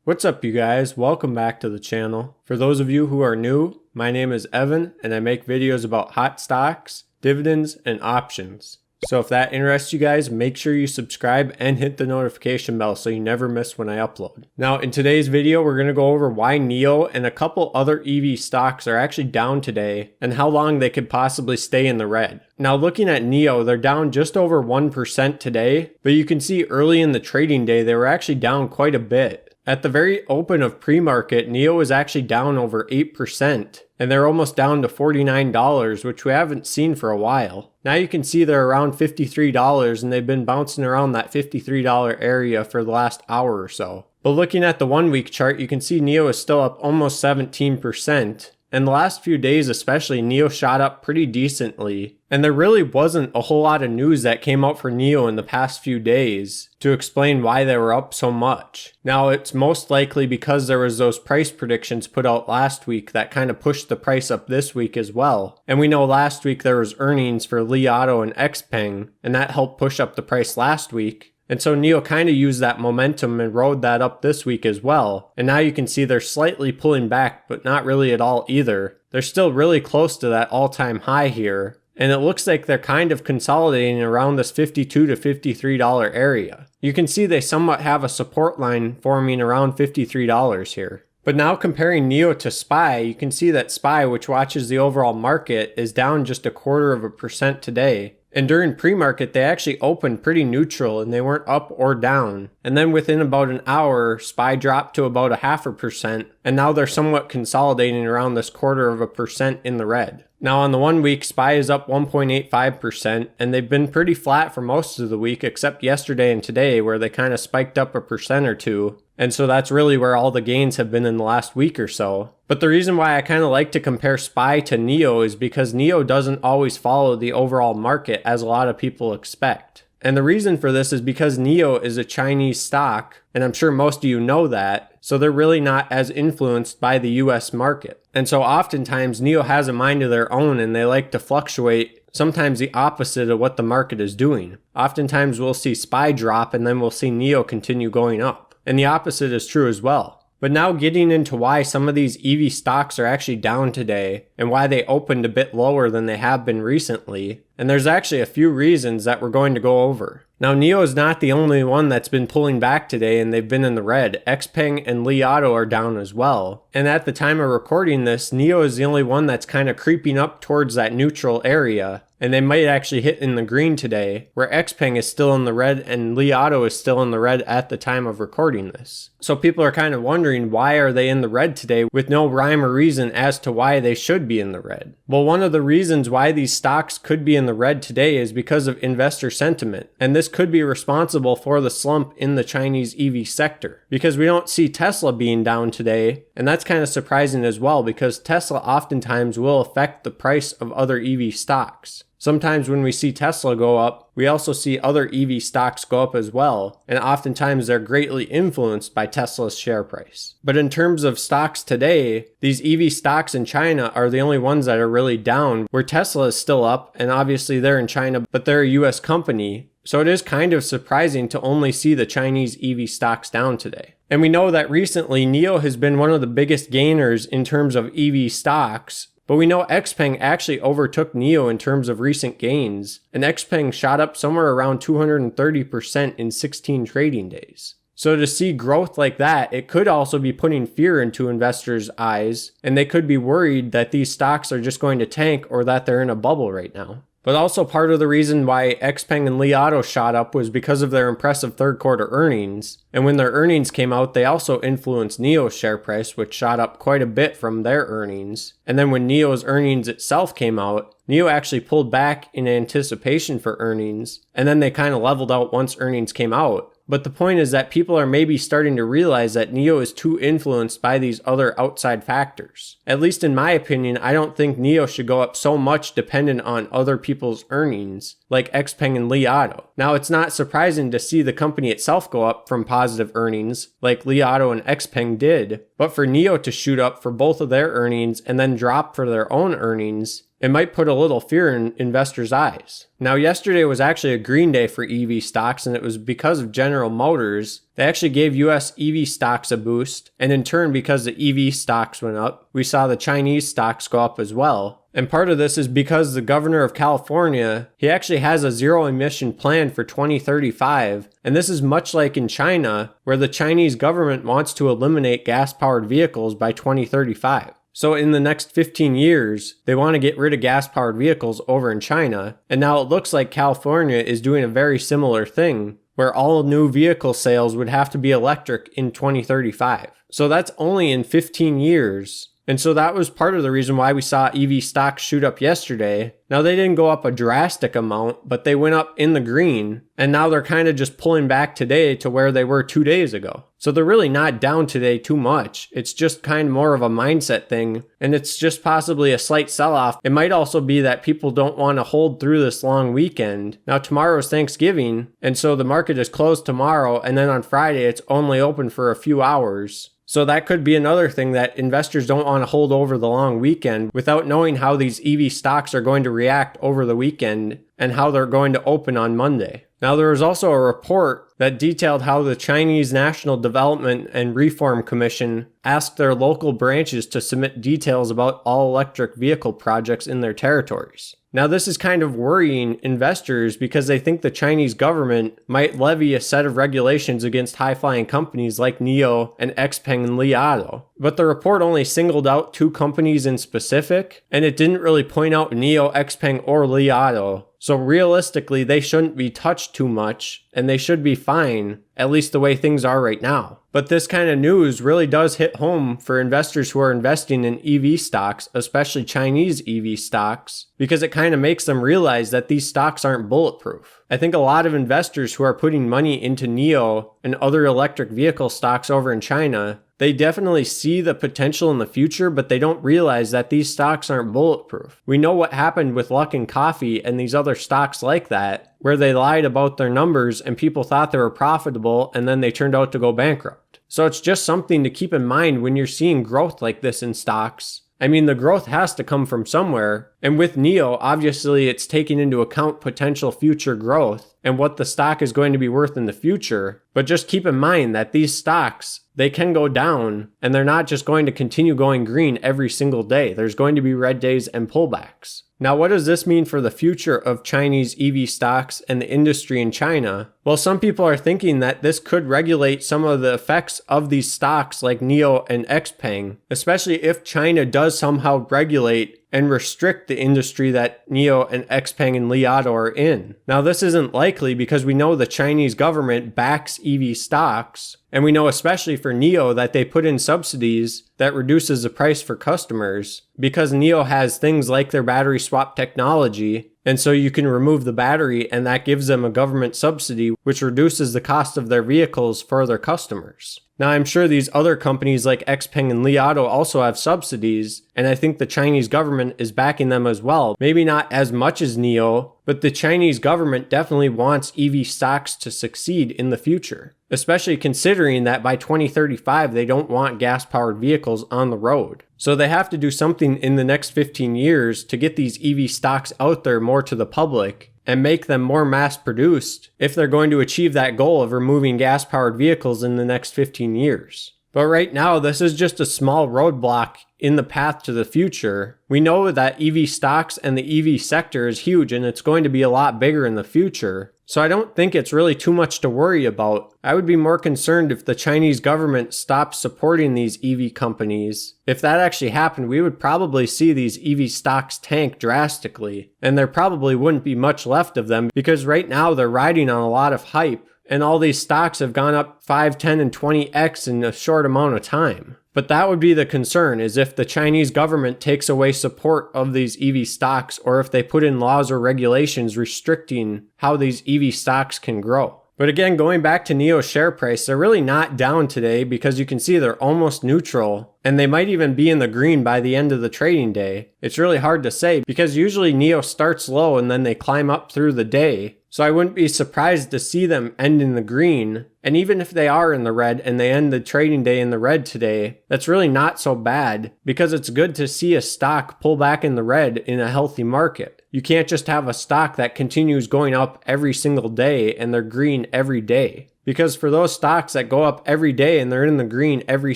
What's up, you guys? Welcome back to the channel. For those of you who are new, my name is Evan and I make videos about hot stocks, dividends, and options. So if that interests you guys, make sure you subscribe and hit the notification bell so you never miss when I upload. Now in today's video, we're going to go over why NIO and a couple other EV stocks are actually down today and how long they could possibly stay in the red. Now looking at NIO, they're down just over 1% today, but you can see early in the trading day, they were actually down quite a bit. At the very open of pre-market, NIO is actually down over 8%, and they're almost down to $49, which we haven't seen for a while. Now you can see they're around $53, and they've been bouncing around that $53 area for the last hour or so. But looking at the 1-week chart, you can see NIO is still up almost 17%. And the last few days especially, NIO shot up pretty decently. And there really wasn't a whole lot of news that came out for NIO in the past few days to explain why they were up so much. Now it's most likely because there was those price predictions put out last week that kind of pushed the price up this week as well. And we know last week there was earnings for Li Auto and XPeng, and that helped push up the price last week. And so NIO kind of used that momentum and rode that up this week as well. And now you can see they're slightly pulling back, but not really at all either. They're still really close to that all-time high here. And it looks like they're kind of consolidating around this $52 to $53 area. You can see they somewhat have a support line forming around $53 here. But now comparing NIO to SPY, you can see that SPY, which watches the overall market, is down just 1/4% today. And during pre-market, they actually opened pretty neutral and they weren't up or down. And then within about an hour, SPY dropped to about 0.5%. And now they're somewhat consolidating around this 1/4% in the red. Now on the 1 week, SPY is up 1.85%, and they've been pretty flat for most of the week except yesterday and today where they kind of spiked up 1% or 2%. And so that's really where all the gains have been in the last week or so. But the reason why I kind of like to compare SPY to NIO is because NIO doesn't always follow the overall market as a lot of people expect. And the reason for this is because NIO is a Chinese stock, and I'm sure most of you know that, so they're really not as influenced by the US market. And so oftentimes NIO has a mind of their own and they like to fluctuate sometimes the opposite of what the market is doing. Oftentimes we'll see SPY drop and then we'll see NIO continue going up. And the opposite is true as well. But now getting into why some of these EV stocks are actually down today and why they opened a bit lower than they have been recently. And there's actually a few reasons that we're going to go over. Now NIO is not the only one that's been pulling back today and they've been in the red. XPeng and Li Auto are down as well. And at the time of recording this, NIO is the only one that's kind of creeping up towards that neutral area. And they might actually hit in the green today, where XPeng is still in the red and Li Auto is still in the red at the time of recording this. So people are kind of wondering, why are they in the red today with no rhyme or reason as to why they should be in the red? Well, one of the reasons why these stocks could be in the red today is because of investor sentiment. And this could be responsible for the slump in the Chinese EV sector. Because we don't see Tesla being down today, and that's kind of surprising as well because Tesla oftentimes will affect the price of other EV stocks. Sometimes when we see Tesla go up, we also see other EV stocks go up as well, and oftentimes they're greatly influenced by Tesla's share price. But in terms of stocks today, these EV stocks in China are the only ones that are really down, where Tesla is still up, and obviously they're in China, but they're a US company. So it is kind of surprising to only see the Chinese EV stocks down today. And we know that recently NIO has been one of the biggest gainers in terms of EV stocks. But we know XPeng actually overtook NIO in terms of recent gains, and XPeng shot up somewhere around 230% in 16 trading days. So to see growth like that, it could also be putting fear into investors' eyes, and they could be worried that these stocks are just going to tank or that they're in a bubble right now. But also part of the reason why XPeng and Li Auto shot up was because of their impressive third quarter earnings. And when their earnings came out, they also influenced NIO's share price, which shot up quite a bit from their earnings. And then when NIO's earnings itself came out, NIO actually pulled back in anticipation for earnings. And then they kind of leveled out once earnings came out. But the point is that people are maybe starting to realize that NIO is too influenced by these other outside factors. At least in my opinion, I don't think NIO should go up so much dependent on other people's earnings, like XPeng and Li Auto. Now, it's not surprising to see the company itself go up from positive earnings, like Li Auto and XPeng did, but for NIO to shoot up for both of their earnings and then drop for their own earnings, it might put a little fear in investors' eyes. Now, yesterday was actually a green day for EV stocks, and it was because of General Motors. They actually gave US EV stocks a boost, and in turn, because the EV stocks went up, we saw the Chinese stocks go up as well. And part of this is because the governor of California, he actually has a zero emission plan for 2035. And this is much like in China, where the Chinese government wants to eliminate gas-powered vehicles by 2035. So in the next 15 years, they want to get rid of gas-powered vehicles over in China. And now it looks like California is doing a very similar thing, where all new vehicle sales would have to be electric in 2035. So that's only in 15 years. And so that was part of the reason why we saw EV stocks shoot up yesterday. Now they didn't go up a drastic amount, but they went up in the green. And now they're kind of just pulling back today to where they were 2 days ago. So they're really not down today too much. It's just kind of more of a mindset thing. And it's just possibly a slight sell-off. It might also be that people don't want to hold through this long weekend. Now tomorrow is Thanksgiving. And so the market is closed tomorrow. And then on Friday, it's only open for a few hours. So that could be another thing that investors don't want to hold over the long weekend without knowing how these EV stocks are going to react over the weekend and how they're going to open on Monday. Now, there was also a report that detailed how the Chinese National Development and Reform Commission asked their local branches to submit details about all electric vehicle projects in their territories. Now, this is kind of worrying investors because they think the Chinese government might levy a set of regulations against high-flying companies like NIO and XPeng and Li Auto. But the report only singled out 2 companies in specific, and it didn't really point out NIO, XPeng, or Li Auto. So realistically, they shouldn't be touched too much, and they should be fine, at least the way things are right now. But this kind of news really does hit home for investors who are investing in EV stocks, especially Chinese EV stocks, because it kind of makes them realize that these stocks aren't bulletproof. I think a lot of investors who are putting money into NIO and other electric vehicle stocks over in China, they definitely see the potential in the future, but they don't realize that these stocks aren't bulletproof. We know what happened with Luckin Coffee and these other stocks like that, where they lied about their numbers and people thought they were profitable and then they turned out to go bankrupt. So it's just something to keep in mind when you're seeing growth like this in stocks. I mean, the growth has to come from somewhere. And with NIO, obviously it's taking into account potential future growth and what the stock is going to be worth in the future. But just keep in mind that these stocks, they can go down and they're not just going to continue going green every single day. There's going to be red days and pullbacks. Now, what does this mean for the future of Chinese EV stocks and the industry in China? Well, some people are thinking that this could regulate some of the effects of these stocks like NIO and XPeng, especially if China does somehow regulate and restrict the industry that NIO and XPeng and Li Auto are in. Now, this isn't likely because we know the Chinese government backs EV stocks, and we know especially for NIO that they put in subsidies that reduces the price for customers because NIO has things like their battery swap technology, and so you can remove the battery and that gives them a government subsidy which reduces the cost of their vehicles for their customers. Now, I'm sure these other companies like XPeng and Li Auto also have subsidies, and I think the Chinese government is backing them as well. Maybe not as much as NIO, but the Chinese government definitely wants EV stocks to succeed in the future, especially considering that by 2035 they don't want gas-powered vehicles on the road. So they have to do something in the next 15 years to get these EV stocks out there more to the public and make them more mass-produced if they're going to achieve that goal of removing gas-powered vehicles in the next 15 years. But right now, this is just a small roadblock in the path to the future. We know that EV stocks and the EV sector is huge and it's going to be a lot bigger in the future. So I don't think it's really too much to worry about. I would be more concerned if the Chinese government stopped supporting these EV companies. If that actually happened, we would probably see these EV stocks tank drastically, and there probably wouldn't be much left of them because right now they're riding on a lot of hype, and all these stocks have gone up 5, 10, and 20x in a short amount of time. But that would be the concern, is if the Chinese government takes away support of these EV stocks or if they put in laws or regulations restricting how these EV stocks can grow. But again, going back to NIO's share price, they're really not down today because you can see they're almost neutral and they might even be in the green by the end of the trading day. It's really hard to say because usually NIO starts low and then they climb up through the day. So I wouldn't be surprised to see them end in the green. And even if they are in the red and they end the trading day in the red today, that's really not so bad because it's good to see a stock pull back in the red in a healthy market. You can't just have a stock that continues going up every single day and they're green every day. Because for those stocks that go up every day and they're in the green every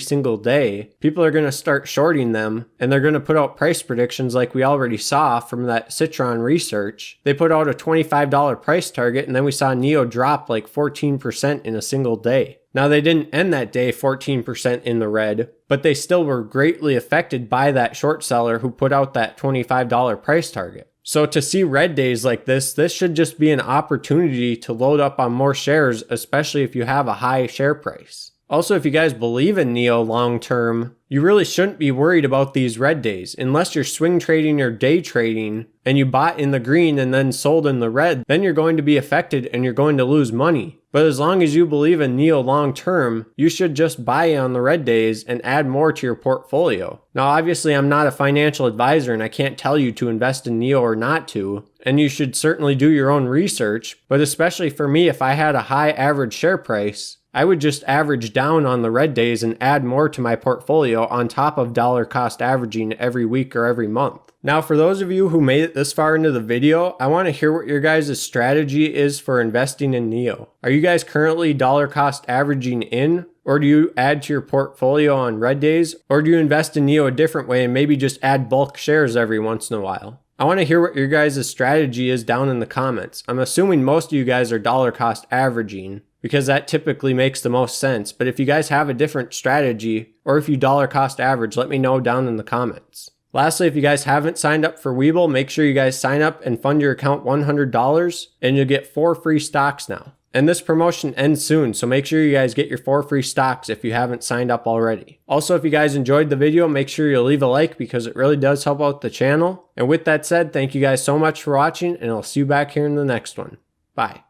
single day, people are going to start shorting them and they're going to put out price predictions like we already saw from that Citron research. They put out a $25 price target and then we saw NIO drop like 14% in a single day. Now they didn't end that day 14% in the red, but they still were greatly affected by that short seller who put out that $25 price target. So to see red days like this should just be an opportunity to load up on more shares, especially if you have a high share price. Also, if you guys believe in NIO long term, you really shouldn't be worried about these red days. Unless you're swing trading or day trading and you bought in the green and then sold in the red, then you're going to be affected and you're going to lose money. But as long as you believe in NIO long term, you should just buy on the red days and add more to your portfolio. Now, obviously, I'm not a financial advisor and I can't tell you to invest in NIO or not to, and you should certainly do your own research. But especially for me, if I had a high average share price, I would just average down on the red days and add more to my portfolio on top of dollar cost averaging every week or every month. Now, for those of you who made it this far into the video, I want to hear what your guys' strategy is for investing in NIO. Are you guys currently dollar cost averaging in? Or do you add to your portfolio on red days? Or do you invest in NIO a different way and maybe just add bulk shares every once in a while? I want to hear what your guys' strategy is down in the comments. I'm assuming most of you guys are dollar cost averaging, because that typically makes the most sense. But if you guys have a different strategy, or if you dollar cost average, let me know down in the comments. Lastly, if you guys haven't signed up for Webull, make sure you guys sign up and fund your account $100 and you'll get 4 free stocks now. And this promotion ends soon, so make sure you guys get your 4 free stocks if you haven't signed up already. Also, if you guys enjoyed the video, make sure you leave a like because it really does help out the channel. And with that said, thank you guys so much for watching and I'll see you back here in the next one. Bye.